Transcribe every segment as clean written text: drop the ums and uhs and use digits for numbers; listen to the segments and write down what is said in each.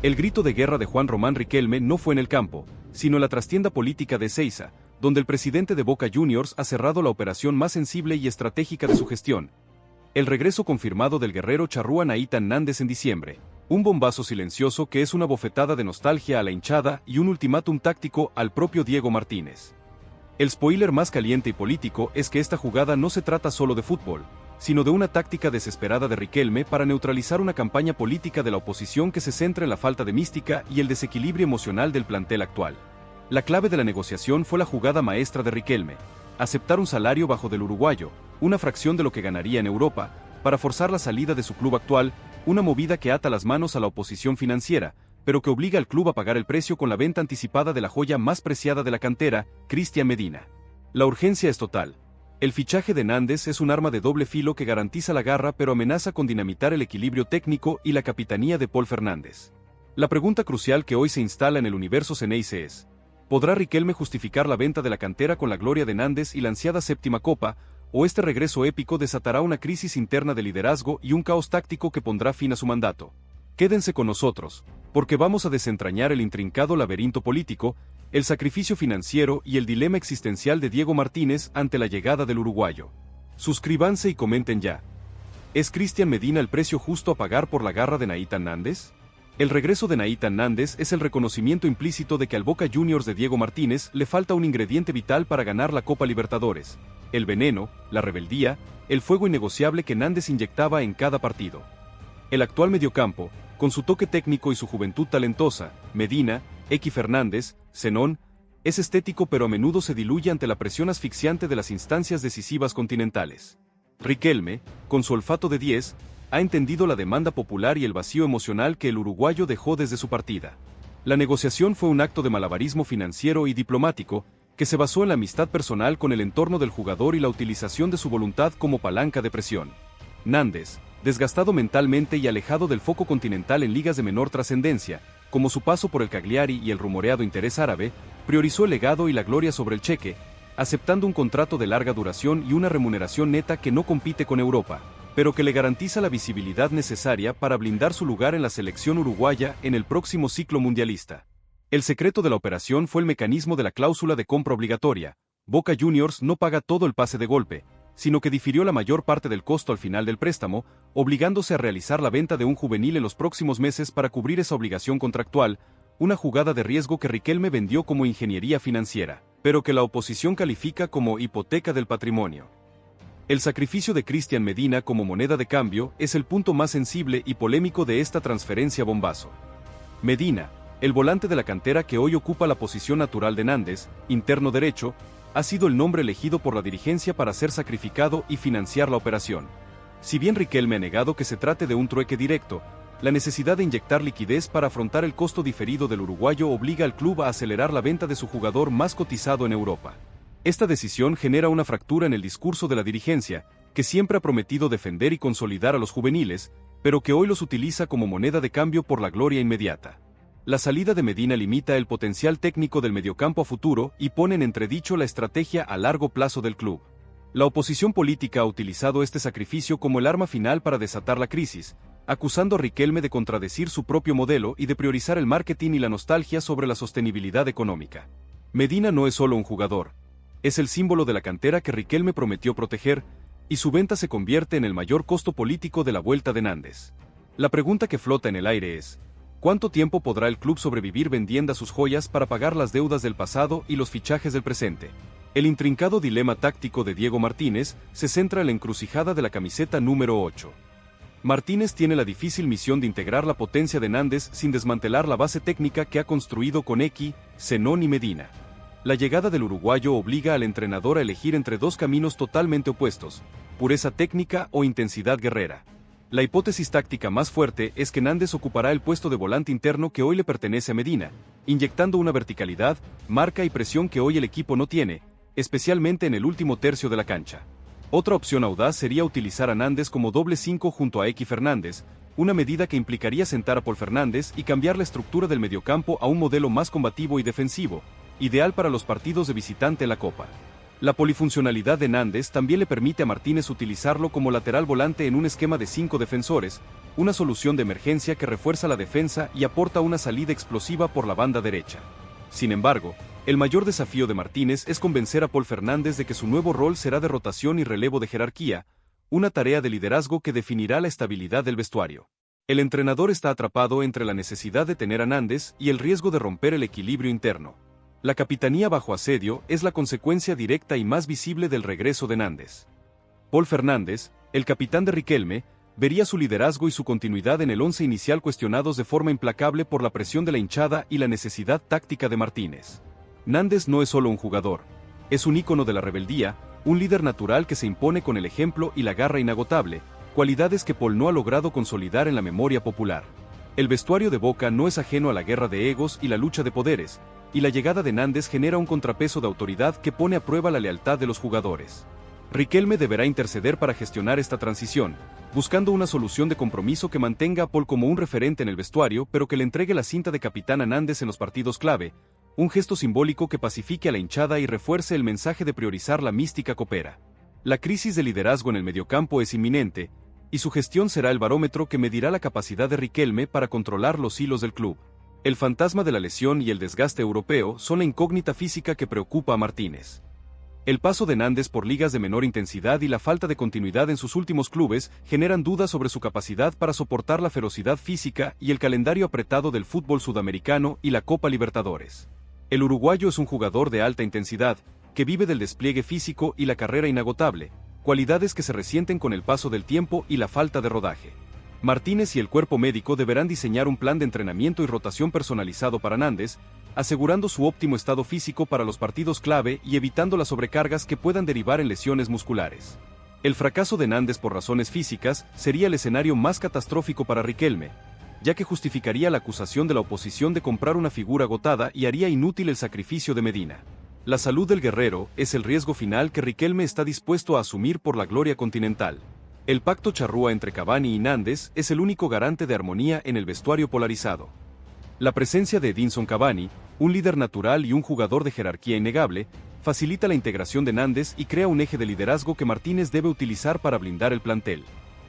El grito de guerra de Juan Román Riquelme no fue en el campo, sino en la trastienda política de Ezeiza, donde el presidente de Boca Juniors ha cerrado la operación más sensible y estratégica de su gestión. El regreso confirmado del guerrero charrúa Nathan Nández en diciembre. Un bombazo silencioso que es una bofetada de nostalgia a la hinchada y un ultimátum táctico al propio Diego Martínez. El spoiler más caliente y político es que esta jugada no se trata solo de fútbol, sino de una táctica desesperada de Riquelme para neutralizar una campaña política de la oposición que se centra en la falta de mística y el desequilibrio emocional del plantel actual. La clave de la negociación fue la jugada maestra de Riquelme: aceptar un salario bajo del uruguayo, una fracción de lo que ganaría en Europa, para forzar la salida de su club actual, una movida que ata las manos a la oposición financiera, pero que obliga al club a pagar el precio con la venta anticipada de la joya más preciada de la cantera, Cristian Medina. La urgencia es total. El fichaje de Nández es un arma de doble filo que garantiza la garra pero amenaza con dinamitar el equilibrio técnico y la capitanía de Paul Fernández. La pregunta crucial que hoy se instala en el universo Xeneize es: ¿podrá Riquelme justificar la venta de la cantera con la gloria de Nández y la ansiada séptima copa, o este regreso épico desatará una crisis interna de liderazgo y un caos táctico que pondrá fin a su mandato? Quédense con nosotros, porque vamos a desentrañar el intrincado laberinto político, el sacrificio financiero y el dilema existencial de Diego Martínez ante la llegada del uruguayo. Suscríbanse y comenten ya. ¿Es Cristian Medina el precio justo a pagar por la garra de Nathan Nández? El regreso de Nathan Nández es el reconocimiento implícito de que al Boca Juniors de Diego Martínez le falta un ingrediente vital para ganar la Copa Libertadores: el veneno, la rebeldía, el fuego innegociable que Nández inyectaba en cada partido. El actual mediocampo, con su toque técnico y su juventud talentosa, Medina, X Fernández, Zenón, es estético pero a menudo se diluye ante la presión asfixiante de las instancias decisivas continentales. Riquelme, con su olfato de 10, ha entendido la demanda popular y el vacío emocional que el uruguayo dejó desde su partida. La negociación fue un acto de malabarismo financiero y diplomático, que se basó en la amistad personal con el entorno del jugador y la utilización de su voluntad como palanca de presión. Nández, desgastado mentalmente y alejado del foco continental en ligas de menor trascendencia, como su paso por el Cagliari y el rumoreado interés árabe, priorizó el legado y la gloria sobre el cheque, aceptando un contrato de larga duración y una remuneración neta que no compite con Europa, pero que le garantiza la visibilidad necesaria para blindar su lugar en la selección uruguaya en el próximo ciclo mundialista. El secreto de la operación fue el mecanismo de la cláusula de compra obligatoria. Boca Juniors no paga todo el pase de golpe, sino que difirió la mayor parte del costo al final del préstamo, obligándose a realizar la venta de un juvenil en los próximos meses para cubrir esa obligación contractual, una jugada de riesgo que Riquelme vendió como ingeniería financiera, pero que la oposición califica como hipoteca del patrimonio. El sacrificio de Cristian Medina como moneda de cambio es el punto más sensible y polémico de esta transferencia bombazo. Medina, el volante de la cantera que hoy ocupa la posición natural de Nández, interno derecho, ha sido el nombre elegido por la dirigencia para ser sacrificado y financiar la operación. Si bien Riquelme ha negado que se trate de un trueque directo, la necesidad de inyectar liquidez para afrontar el costo diferido del uruguayo obliga al club a acelerar la venta de su jugador más cotizado en Europa. Esta decisión genera una fractura en el discurso de la dirigencia, que siempre ha prometido defender y consolidar a los juveniles, pero que hoy los utiliza como moneda de cambio por la gloria inmediata. La salida de Medina limita el potencial técnico del mediocampo a futuro y pone en entredicho la estrategia a largo plazo del club. La oposición política ha utilizado este sacrificio como el arma final para desatar la crisis, acusando a Riquelme de contradecir su propio modelo y de priorizar el marketing y la nostalgia sobre la sostenibilidad económica. Medina no es solo un jugador, es el símbolo de la cantera que Riquelme prometió proteger, y su venta se convierte en el mayor costo político de la vuelta de Nández. La pregunta que flota en el aire es: ¿cuánto tiempo podrá el club sobrevivir vendiendo sus joyas para pagar las deudas del pasado y los fichajes del presente? El intrincado dilema táctico de Diego Martínez se centra en la encrucijada de la camiseta número 8. Martínez tiene la difícil misión de integrar la potencia de Nández sin desmantelar la base técnica que ha construido con X, Zenón y Medina. La llegada del uruguayo obliga al entrenador a elegir entre dos caminos totalmente opuestos: pureza técnica o intensidad guerrera. La hipótesis táctica más fuerte es que Nández ocupará el puesto de volante interno que hoy le pertenece a Medina, inyectando una verticalidad, marca y presión que hoy el equipo no tiene, especialmente en el último tercio de la cancha. Otra opción audaz sería utilizar a Nández como doble 5 junto a X Fernández, una medida que implicaría sentar a Paul Fernández y cambiar la estructura del mediocampo a un modelo más combativo y defensivo, ideal para los partidos de visitante en la Copa. La polifuncionalidad de Nández también le permite a Martínez utilizarlo como lateral volante en un esquema de 5 defensores, una solución de emergencia que refuerza la defensa y aporta una salida explosiva por la banda derecha. Sin embargo, el mayor desafío de Martínez es convencer a Paul Fernández de que su nuevo rol será de rotación y relevo de jerarquía, una tarea de liderazgo que definirá la estabilidad del vestuario. El entrenador está atrapado entre la necesidad de tener a Nández y el riesgo de romper el equilibrio interno. La capitanía bajo asedio es la consecuencia directa y más visible del regreso de Nández. Paul Fernández, el capitán de Riquelme, vería su liderazgo y su continuidad en el once inicial cuestionados de forma implacable por la presión de la hinchada y la necesidad táctica de Martínez. Nández no es solo un jugador, es un ícono de la rebeldía, un líder natural que se impone con el ejemplo y la garra inagotable, cualidades que Paul no ha logrado consolidar en la memoria popular. El vestuario de Boca no es ajeno a la guerra de egos y la lucha de poderes, y la llegada de Nández genera un contrapeso de autoridad que pone a prueba la lealtad de los jugadores. Riquelme deberá interceder para gestionar esta transición, buscando una solución de compromiso que mantenga a Paul como un referente en el vestuario pero que le entregue la cinta de capitán a Nández en los partidos clave, un gesto simbólico que pacifique a la hinchada y refuerce el mensaje de priorizar la mística copera. La crisis de liderazgo en el mediocampo es inminente, y su gestión será el barómetro que medirá la capacidad de Riquelme para controlar los hilos del club. El fantasma de la lesión y el desgaste europeo son la incógnita física que preocupa a Martínez. El paso de Nández por ligas de menor intensidad y la falta de continuidad en sus últimos clubes generan dudas sobre su capacidad para soportar la ferocidad física y el calendario apretado del fútbol sudamericano y la Copa Libertadores. El uruguayo es un jugador de alta intensidad, que vive del despliegue físico y la carrera inagotable, cualidades que se resienten con el paso del tiempo y la falta de rodaje. Martínez y el cuerpo médico deberán diseñar un plan de entrenamiento y rotación personalizado para Nández, asegurando su óptimo estado físico para los partidos clave y evitando las sobrecargas que puedan derivar en lesiones musculares. El fracaso de Nández por razones físicas sería el escenario más catastrófico para Riquelme, ya que justificaría la acusación de la oposición de comprar una figura agotada y haría inútil el sacrificio de Medina. La salud del guerrero es el riesgo final que Riquelme está dispuesto a asumir por la gloria continental. El pacto charrúa entre Cavani y Nández es el único garante de armonía en el vestuario polarizado. La presencia de Edinson Cavani, un líder natural y un jugador de jerarquía innegable, facilita la integración de Nández y crea un eje de liderazgo que Martínez debe utilizar para blindar el plantel.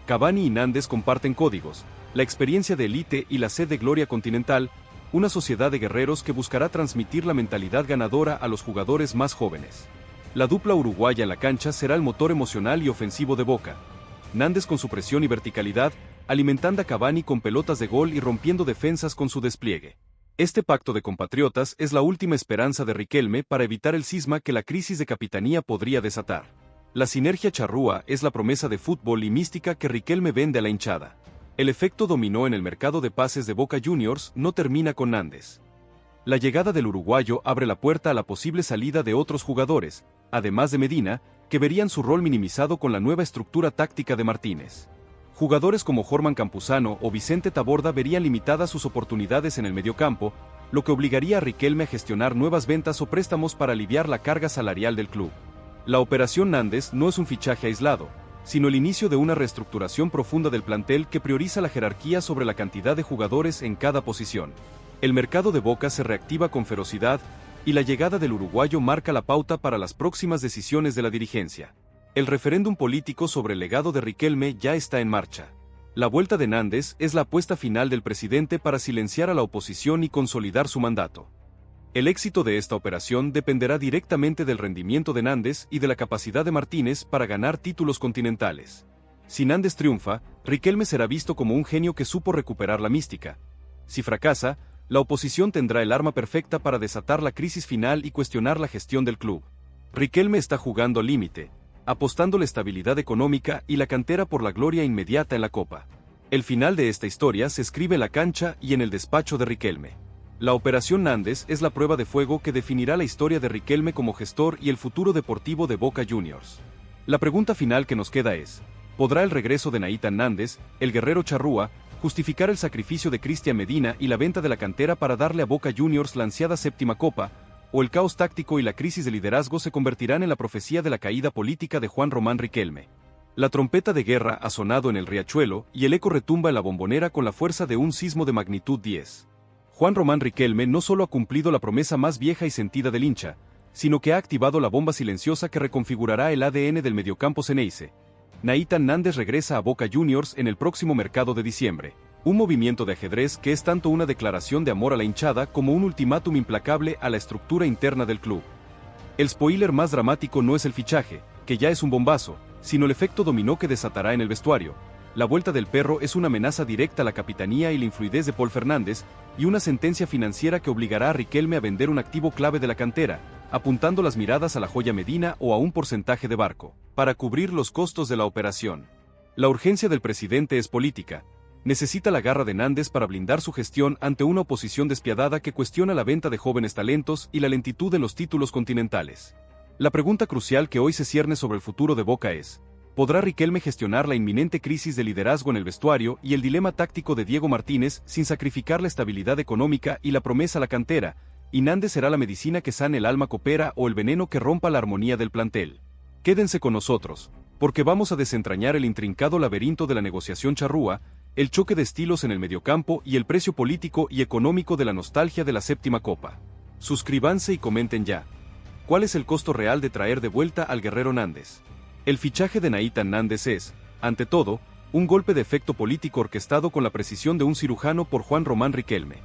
Cavani y Nández comparten códigos, la experiencia de élite y la sed de gloria continental, una sociedad de guerreros que buscará transmitir la mentalidad ganadora a los jugadores más jóvenes. La dupla uruguaya en la cancha será el motor emocional y ofensivo de Boca. Nández con su presión y verticalidad, alimentando a Cavani con pelotas de gol y rompiendo defensas con su despliegue. Este pacto de compatriotas es la última esperanza de Riquelme para evitar el cisma que la crisis de capitanía podría desatar. La sinergia charrúa es la promesa de fútbol y mística que Riquelme vende a la hinchada. El efecto dominó en el mercado de pases de Boca Juniors no termina con Nández. La llegada del uruguayo abre la puerta a la posible salida de otros jugadores, además de Medina, que verían su rol minimizado con la nueva estructura táctica de Martínez. Jugadores como Jorman Campuzano o Vicente Taborda verían limitadas sus oportunidades en el mediocampo, lo que obligaría a Riquelme a gestionar nuevas ventas o préstamos para aliviar la carga salarial del club. La operación Nández no es un fichaje aislado, sino el inicio de una reestructuración profunda del plantel que prioriza la jerarquía sobre la cantidad de jugadores en cada posición. El mercado de Boca se reactiva con ferocidad, y la llegada del uruguayo marca la pauta para las próximas decisiones de la dirigencia. El referéndum político sobre el legado de Riquelme ya está en marcha. La vuelta de Nández es la apuesta final del presidente para silenciar a la oposición y consolidar su mandato. El éxito de esta operación dependerá directamente del rendimiento de Nández y de la capacidad de Martínez para ganar títulos continentales. Si Nández triunfa, Riquelme será visto como un genio que supo recuperar la mística. Si fracasa, la oposición tendrá el arma perfecta para desatar la crisis final y cuestionar la gestión del club. Riquelme está jugando al límite, apostando la estabilidad económica y la cantera por la gloria inmediata en la Copa. El final de esta historia se escribe en la cancha y en el despacho de Riquelme. La Operación Nández es la prueba de fuego que definirá la historia de Riquelme como gestor y el futuro deportivo de Boca Juniors. La pregunta final que nos queda es, ¿podrá el regreso de Nathan Nández, el guerrero charrúa, justificar el sacrificio de Cristian Medina y la venta de la cantera para darle a Boca Juniors la ansiada séptima copa, o el caos táctico y la crisis de liderazgo se convertirán en la profecía de la caída política de Juan Román Riquelme? La trompeta de guerra ha sonado en el riachuelo y el eco retumba en la Bombonera con la fuerza de un sismo de magnitud 10. Juan Román Riquelme no solo ha cumplido la promesa más vieja y sentida del hincha, sino que ha activado la bomba silenciosa que reconfigurará el ADN del mediocampo Xeneize. Nathan Nández regresa a Boca Juniors en el próximo mercado de diciembre. Un movimiento de ajedrez que es tanto una declaración de amor a la hinchada como un ultimátum implacable a la estructura interna del club. El spoiler más dramático no es el fichaje, que ya es un bombazo, sino el efecto dominó que desatará en el vestuario. La vuelta del perro es una amenaza directa a la capitanía y la influidez de Paul Fernández, y una sentencia financiera que obligará a Riquelme a vender un activo clave de la cantera, apuntando las miradas a la joya Medina o a un porcentaje de Barco, para cubrir los costos de la operación. La urgencia del presidente es política. Necesita la garra de Nández para blindar su gestión ante una oposición despiadada que cuestiona la venta de jóvenes talentos y la lentitud en los títulos continentales. La pregunta crucial que hoy se cierne sobre el futuro de Boca es: ¿podrá Riquelme gestionar la inminente crisis de liderazgo en el vestuario y el dilema táctico de Diego Martínez sin sacrificar la estabilidad económica y la promesa a la cantera? ¿Y Nández será la medicina que sane el alma copera o el veneno que rompa la armonía del plantel? Quédense con nosotros, porque vamos a desentrañar el intrincado laberinto de la negociación charrúa, el choque de estilos en el mediocampo y el precio político y económico de la nostalgia de la séptima copa. Suscríbanse y comenten ya. ¿Cuál es el costo real de traer de vuelta al guerrero Nández? El fichaje de Nathan Nández es, ante todo, un golpe de efecto político orquestado con la precisión de un cirujano por Juan Román Riquelme.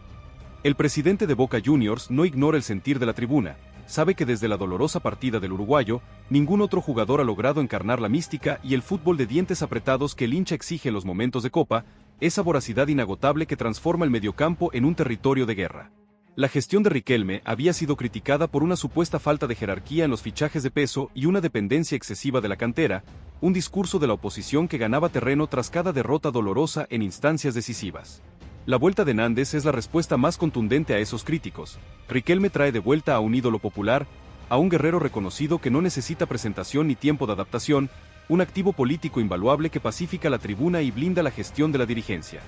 El presidente de Boca Juniors no ignora el sentir de la tribuna, sabe que desde la dolorosa partida del uruguayo, ningún otro jugador ha logrado encarnar la mística y el fútbol de dientes apretados que el hincha exige en los momentos de copa, esa voracidad inagotable que transforma el mediocampo en un territorio de guerra. La gestión de Riquelme había sido criticada por una supuesta falta de jerarquía en los fichajes de peso y una dependencia excesiva de la cantera, un discurso de la oposición que ganaba terreno tras cada derrota dolorosa en instancias decisivas. La vuelta de Nández es la respuesta más contundente a esos críticos. Riquelme trae de vuelta a un ídolo popular, a un guerrero reconocido que no necesita presentación ni tiempo de adaptación, un activo político invaluable que pacifica la tribuna y blinda la gestión de la dirigencia.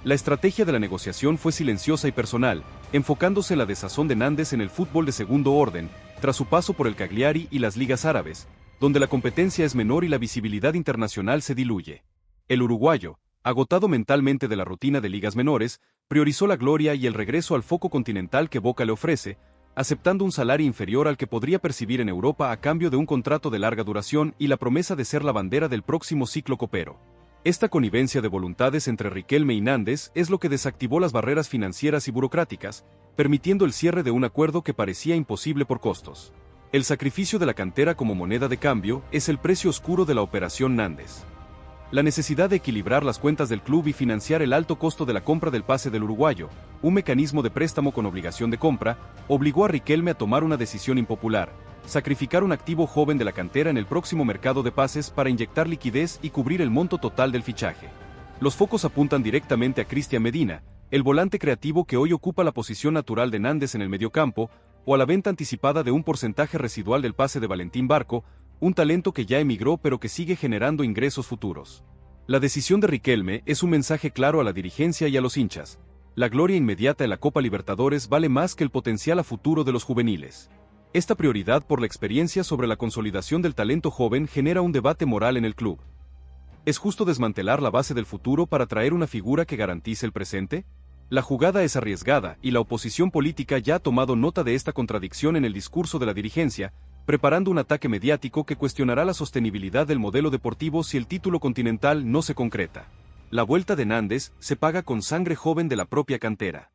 La estrategia de la negociación fue silenciosa y personal, enfocándose la desazón de Nández en el fútbol de segundo orden, tras su paso por el Cagliari y las ligas árabes, donde la competencia es menor y la visibilidad internacional se diluye. El uruguayo, agotado mentalmente de la rutina de ligas menores, priorizó la gloria y el regreso al foco continental que Boca le ofrece, aceptando un salario inferior al que podría percibir en Europa a cambio de un contrato de larga duración y la promesa de ser la bandera del próximo ciclo copero. Esta connivencia de voluntades entre Riquelme y Nández es lo que desactivó las barreras financieras y burocráticas, permitiendo el cierre de un acuerdo que parecía imposible por costos. El sacrificio de la cantera como moneda de cambio es el precio oscuro de la operación Nández. La necesidad de equilibrar las cuentas del club y financiar el alto costo de la compra del pase del uruguayo, un mecanismo de préstamo con obligación de compra, obligó a Riquelme a tomar una decisión impopular: sacrificar un activo joven de la cantera en el próximo mercado de pases para inyectar liquidez y cubrir el monto total del fichaje. Los focos apuntan directamente a Cristian Medina, el volante creativo que hoy ocupa la posición natural de Nández en el mediocampo, o a la venta anticipada de un porcentaje residual del pase de Valentín Barco, un talento que ya emigró pero que sigue generando ingresos futuros. La decisión de Riquelme es un mensaje claro a la dirigencia y a los hinchas: la gloria inmediata en la Copa Libertadores vale más que el potencial a futuro de los juveniles. Esta prioridad por la experiencia sobre la consolidación del talento joven genera un debate moral en el club. ¿Es justo desmantelar la base del futuro para traer una figura que garantice el presente? La jugada es arriesgada y la oposición política ya ha tomado nota de esta contradicción en el discurso de la dirigencia, preparando un ataque mediático que cuestionará la sostenibilidad del modelo deportivo si el título continental no se concreta. La vuelta de Nández se paga con sangre joven de la propia cantera.